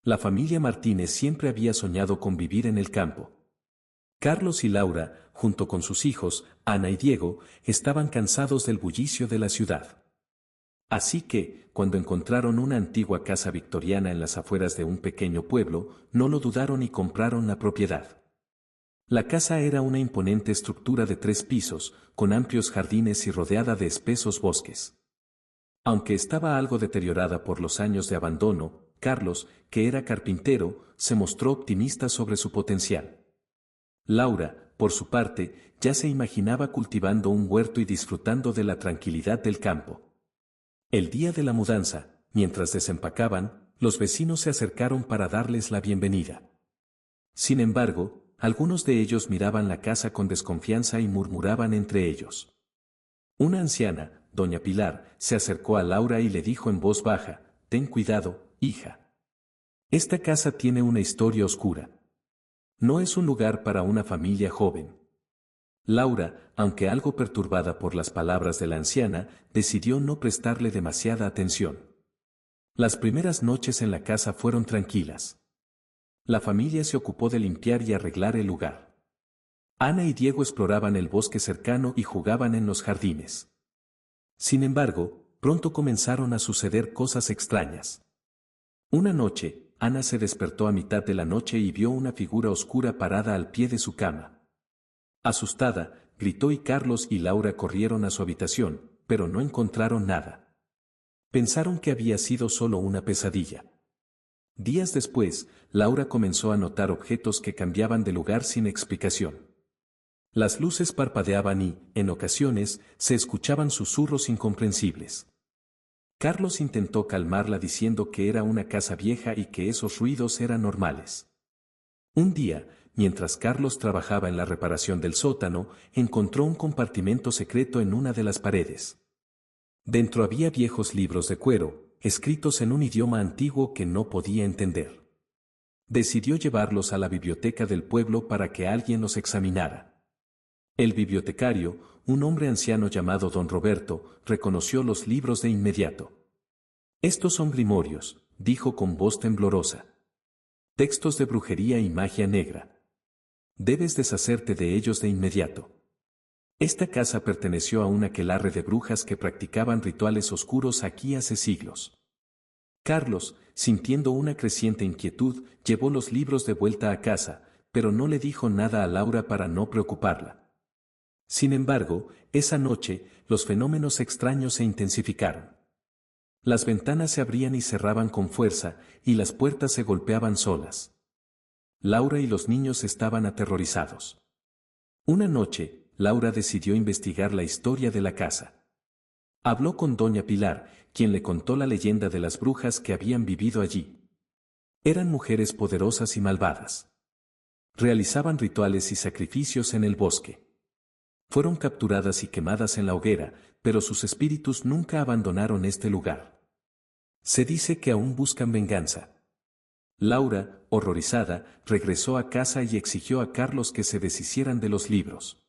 La familia Martínez siempre había soñado con vivir en el campo. Carlos y Laura, junto con sus hijos, Ana y Diego, estaban cansados del bullicio de la ciudad. Así que, cuando encontraron una antigua casa victoriana en las afueras de un pequeño pueblo, no lo dudaron y compraron la propiedad. La casa era una imponente estructura de 3 pisos, con amplios jardines y rodeada de espesos bosques. Aunque estaba algo deteriorada por los años de abandono, Carlos, que era carpintero, se mostró optimista sobre su potencial. Laura, por su parte, ya se imaginaba cultivando un huerto y disfrutando de la tranquilidad del campo. El día de la mudanza, mientras desempacaban, los vecinos se acercaron para darles la bienvenida. Sin embargo, algunos de ellos miraban la casa con desconfianza y murmuraban entre ellos. Una anciana, doña Pilar, se acercó a Laura y le dijo en voz baja: «Ten cuidado, hija. Esta casa tiene una historia oscura. No es un lugar para una familia joven». Laura, aunque algo perturbada por las palabras de la anciana, decidió no prestarle demasiada atención. Las primeras noches en la casa fueron tranquilas. La familia se ocupó de limpiar y arreglar el lugar. Ana y Diego exploraban el bosque cercano y jugaban en los jardines. Sin embargo, pronto comenzaron a suceder cosas extrañas. Una noche, Ana se despertó a mitad de la noche y vio una figura oscura parada al pie de su cama. Asustada, gritó y Carlos y Laura corrieron a su habitación, pero no encontraron nada. Pensaron que había sido solo una pesadilla. Días después, Laura comenzó a notar objetos que cambiaban de lugar sin explicación. Las luces parpadeaban y, en ocasiones, se escuchaban susurros incomprensibles. Carlos intentó calmarla diciendo que era una casa vieja y que esos ruidos eran normales. Un día, mientras Carlos trabajaba en la reparación del sótano, encontró un compartimento secreto en una de las paredes. Dentro había viejos libros de cuero, escritos en un idioma antiguo que no podía entender. Decidió llevarlos a la biblioteca del pueblo para que alguien los examinara. El bibliotecario, un hombre anciano llamado don Roberto, reconoció los libros de inmediato. «Estos son grimorios», dijo con voz temblorosa. «Textos de brujería y magia negra. Debes deshacerte de ellos de inmediato». Esta casa perteneció a un aquelarre de brujas que practicaban rituales oscuros aquí hace siglos. Carlos, sintiendo una creciente inquietud, llevó los libros de vuelta a casa, pero no le dijo nada a Laura para no preocuparla. Sin embargo, esa noche, los fenómenos extraños se intensificaron. Las ventanas se abrían y cerraban con fuerza, y las puertas se golpeaban solas. Laura y los niños estaban aterrorizados. Una noche, Laura decidió investigar la historia de la casa. Habló con doña Pilar, quien le contó la leyenda de las brujas que habían vivido allí. Eran mujeres poderosas y malvadas. Realizaban rituales y sacrificios en el bosque. Fueron capturadas y quemadas en la hoguera, pero sus espíritus nunca abandonaron este lugar. Se dice que aún buscan venganza. Laura, horrorizada, regresó a casa y exigió a Carlos que se deshicieran de los libros.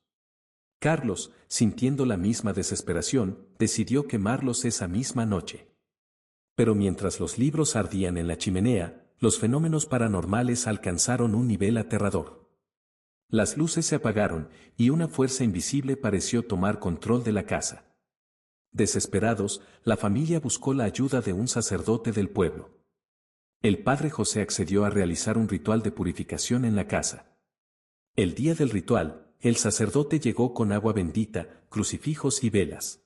Carlos, sintiendo la misma desesperación, decidió quemarlos esa misma noche. Pero mientras los libros ardían en la chimenea, los fenómenos paranormales alcanzaron un nivel aterrador. Las luces se apagaron, y una fuerza invisible pareció tomar control de la casa. Desesperados, la familia buscó la ayuda de un sacerdote del pueblo. El padre José accedió a realizar un ritual de purificación en la casa. El día del ritual, el sacerdote llegó con agua bendita, crucifijos y velas.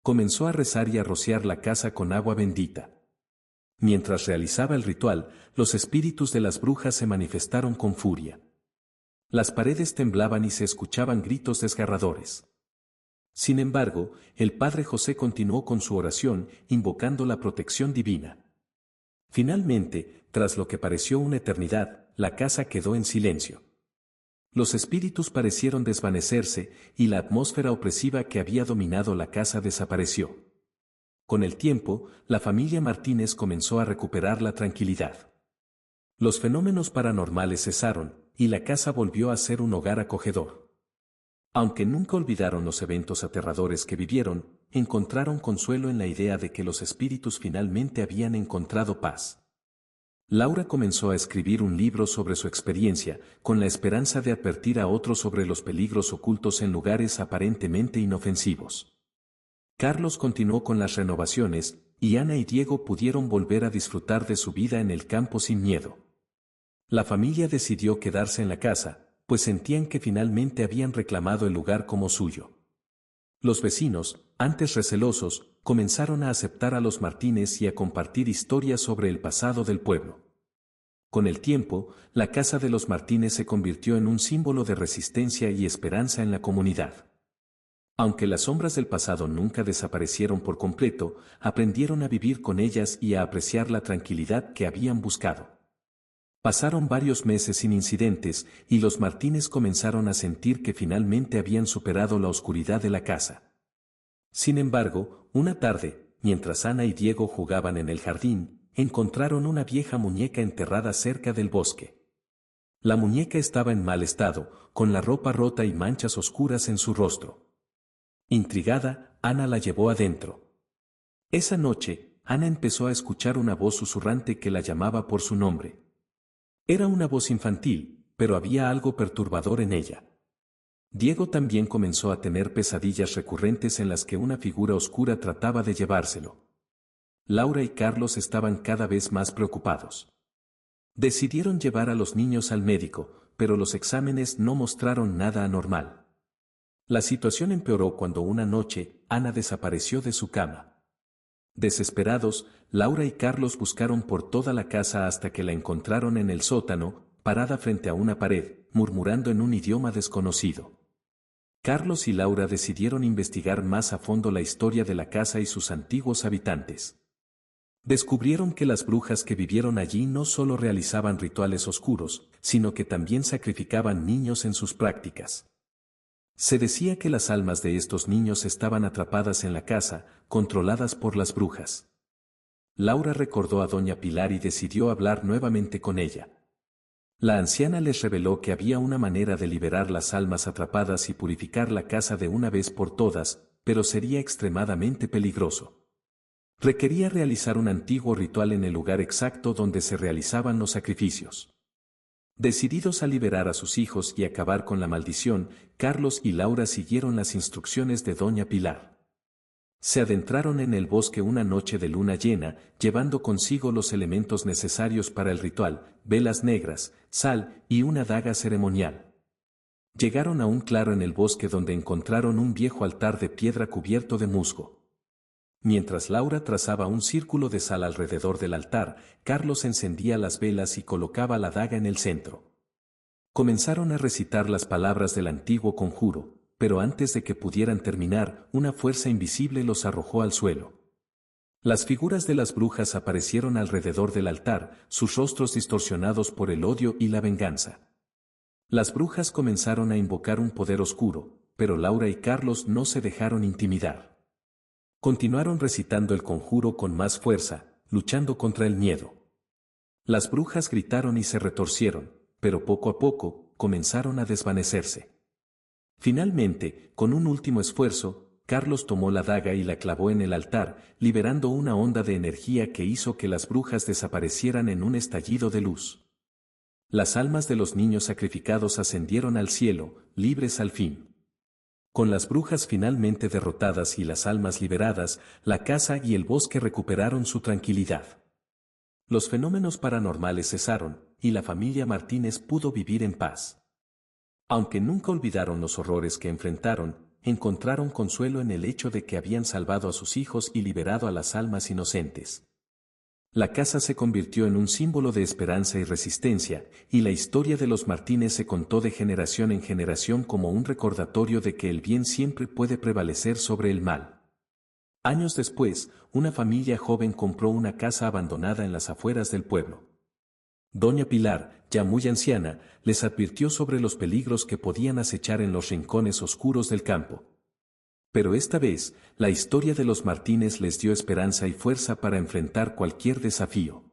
Comenzó a rezar y a rociar la casa con agua bendita. Mientras realizaba el ritual, los espíritus de las brujas se manifestaron con furia. Las paredes temblaban y se escuchaban gritos desgarradores. Sin embargo, el padre José continuó con su oración, invocando la protección divina. Finalmente, tras lo que pareció una eternidad, la casa quedó en silencio. Los espíritus parecieron desvanecerse, y la atmósfera opresiva que había dominado la casa desapareció. Con el tiempo, la familia Martínez comenzó a recuperar la tranquilidad. Los fenómenos paranormales cesaron, y la casa volvió a ser un hogar acogedor. Aunque nunca olvidaron los eventos aterradores que vivieron, encontraron consuelo en la idea de que los espíritus finalmente habían encontrado paz. Laura comenzó a escribir un libro sobre su experiencia, con la esperanza de advertir a otros sobre los peligros ocultos en lugares aparentemente inofensivos. Carlos continuó con las renovaciones, y Ana y Diego pudieron volver a disfrutar de su vida en el campo sin miedo. La familia decidió quedarse en la casa, pues sentían que finalmente habían reclamado el lugar como suyo. Los vecinos, antes recelosos, comenzaron a aceptar a los Martínez y a compartir historias sobre el pasado del pueblo. Con el tiempo, la casa de los Martínez se convirtió en un símbolo de resistencia y esperanza en la comunidad. Aunque las sombras del pasado nunca desaparecieron por completo, aprendieron a vivir con ellas y a apreciar la tranquilidad que habían buscado. Pasaron varios meses sin incidentes, y los Martínez comenzaron a sentir que finalmente habían superado la oscuridad de la casa. Sin embargo, una tarde, mientras Ana y Diego jugaban en el jardín, encontraron una vieja muñeca enterrada cerca del bosque. La muñeca estaba en mal estado, con la ropa rota y manchas oscuras en su rostro. Intrigada, Ana la llevó adentro. Esa noche, Ana empezó a escuchar una voz susurrante que la llamaba por su nombre. Era una voz infantil, pero había algo perturbador en ella. Diego también comenzó a tener pesadillas recurrentes en las que una figura oscura trataba de llevárselo. Laura y Carlos estaban cada vez más preocupados. Decidieron llevar a los niños al médico, pero los exámenes no mostraron nada anormal. La situación empeoró cuando una noche, Ana desapareció de su cama. Desesperados, Laura y Carlos buscaron por toda la casa hasta que la encontraron en el sótano, parada frente a una pared, murmurando en un idioma desconocido. Carlos y Laura decidieron investigar más a fondo la historia de la casa y sus antiguos habitantes. Descubrieron que las brujas que vivieron allí no solo realizaban rituales oscuros, sino que también sacrificaban niños en sus prácticas. Se decía que las almas de estos niños estaban atrapadas en la casa, controladas por las brujas. Laura recordó a doña Pilar y decidió hablar nuevamente con ella. La anciana les reveló que había una manera de liberar las almas atrapadas y purificar la casa de una vez por todas, pero sería extremadamente peligroso. Requería realizar un antiguo ritual en el lugar exacto donde se realizaban los sacrificios. Decididos a liberar a sus hijos y acabar con la maldición, Carlos y Laura siguieron las instrucciones de doña Pilar. Se adentraron en el bosque una noche de luna llena, llevando consigo los elementos necesarios para el ritual, velas negras, sal y una daga ceremonial. Llegaron a un claro en el bosque donde encontraron un viejo altar de piedra cubierto de musgo. Mientras Laura trazaba un círculo de sal alrededor del altar, Carlos encendía las velas y colocaba la daga en el centro. Comenzaron a recitar las palabras del antiguo conjuro, pero antes de que pudieran terminar, una fuerza invisible los arrojó al suelo. Las figuras de las brujas aparecieron alrededor del altar, sus rostros distorsionados por el odio y la venganza. Las brujas comenzaron a invocar un poder oscuro, pero Laura y Carlos no se dejaron intimidar. Continuaron recitando el conjuro con más fuerza, luchando contra el miedo. Las brujas gritaron y se retorcieron, pero poco a poco, comenzaron a desvanecerse. Finalmente, con un último esfuerzo, Carlos tomó la daga y la clavó en el altar, liberando una onda de energía que hizo que las brujas desaparecieran en un estallido de luz. Las almas de los niños sacrificados ascendieron al cielo, libres al fin. Con las brujas finalmente derrotadas y las almas liberadas, la casa y el bosque recuperaron su tranquilidad. Los fenómenos paranormales cesaron, y la familia Martínez pudo vivir en paz. Aunque nunca olvidaron los horrores que enfrentaron, encontraron consuelo en el hecho de que habían salvado a sus hijos y liberado a las almas inocentes. La casa se convirtió en un símbolo de esperanza y resistencia, y la historia de los Martínez se contó de generación en generación como un recordatorio de que el bien siempre puede prevalecer sobre el mal. Años después, una familia joven compró una casa abandonada en las afueras del pueblo. Doña Pilar, ya muy anciana, les advirtió sobre los peligros que podían acechar en los rincones oscuros del campo. Pero esta vez, la historia de los Martínez les dio esperanza y fuerza para enfrentar cualquier desafío.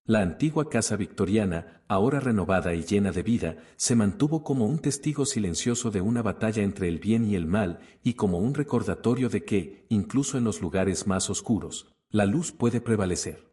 La antigua casa victoriana, ahora renovada y llena de vida, se mantuvo como un testigo silencioso de una batalla entre el bien y el mal, y como un recordatorio de que, incluso en los lugares más oscuros, la luz puede prevalecer.